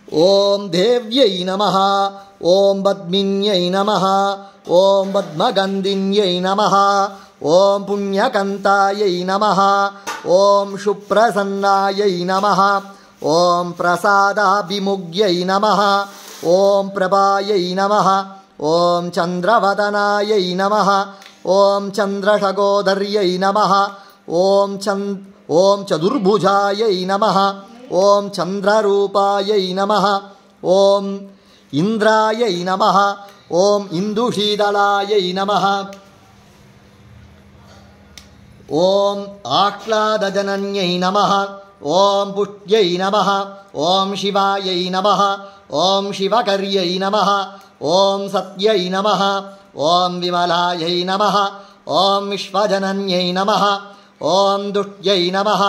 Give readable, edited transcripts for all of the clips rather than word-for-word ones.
ఓం దేవ్యై నమః ఓం పద్మిన్యై నమః ఓం పద్మగంధిన్యై నమః ఓం పుణ్యకంతాయై నమః ఓం శుప్రసన్నాయై నమః ఓం ప్రసాదాభిముగ్యై నమః ఓం ప్రభాయై నమః ఓం చంద్రవదనాయై నమః ఓం చంద్రశగోదర్యై నమః ఓం చతుర్భుజాయై నమః ఓం చంద్రరూపాయై నమః ఓం ఇంద్రాయై నమః ఓం ఇందుశీతలాయై నమః ఓం ఆహ్లాదజనన్యై నమః ఓం పుష్ట్యై నమః ఓం శివాయై నమః ఓం శివకర్యై నమః ఓం సత్యై నమః ఓం విమలాయై నమః ఓం విశ్వజనన్యై నమః ఓం దుష్ట్యై నమః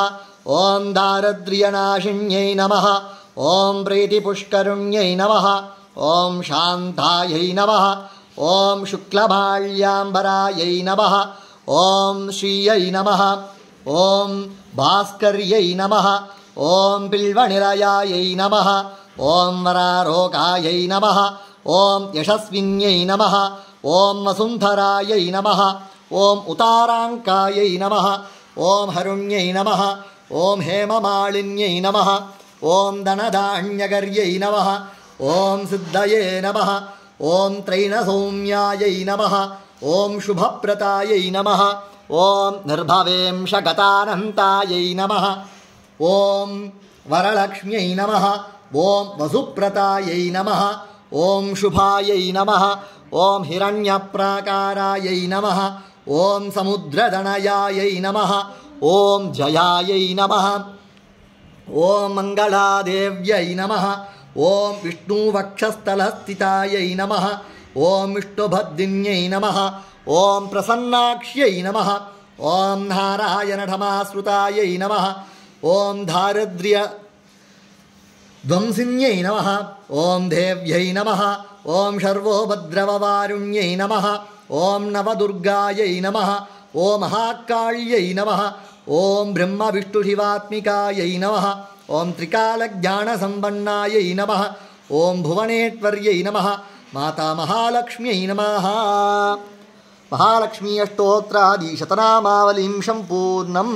ఓం దారిద్ర్యనాశిన్యై నమః ఓం ప్రీతిపుష్కరుణ్యై నమః ఓం శాంతాయై నమః ఓం శుక్లభాళ్యాంబరాయై నమః ఓం శ్రీయై నమః ఓం భాస్కర్యై నమః ఓం బిల్వనిలయాయై నమః ఓం వరారోగాయై నమః ఓం యశస్విన్యై నమః ఓం వసుంధరాయై నమః ఓం ఉతారాంకాయై నమః ఓం హరుణ్యై నమః ఓం హేమమాలిన్యై నమః ఓం ధనధాన్యగర్యై నమః ఓం సిద్ధయే నమః ఓం త్రైణసౌమ్యాయై నమః ఓం శుభప్రదాయై నమః ఓం నిర్భవేంషగతానంతాయై నమః ఓం వరలక్ష్మ్యై నమః ఓం వసుప్రదాయై నమః ఓం శుభాయై నమః ఓం హిరణ్యప్రాకారాయై నమః ఓం సముద్రదనయాయై నమః ఓం జయాయై నమః ఓం మంగళాదేవ్యై నమః ఓం విష్ణువక్షస్థలస్థితాయై నమః ఓం విష్ణుభద్దిన్యై నమః ఓం ప్రసన్నాక్ష్యై నమః ఓం నారాయణఠమాశ్రుతాయై నమః ఓం దారిద్ర్య ధ్వంసిన్యై నమః ఓం దేవ్యై నమః ఓం శర్వోపద్రవవారుణ్యై నమః ఓం నవదుర్గాయై నమః ఓం మహాకాళ్యై నమః ఓం బ్రహ్మ విష్ణు శివాత్మికాయై నమః ఓం త్రికాలజ్ఞానసంపన్నాయై నమః ఓం భువనేశ్వర్యై నమః మాతా మహాలక్ష్మ్యై నమః. మహాలక్ష్మీ అష్టోత్తరాది శతనామావళిం సంపూర్ణం.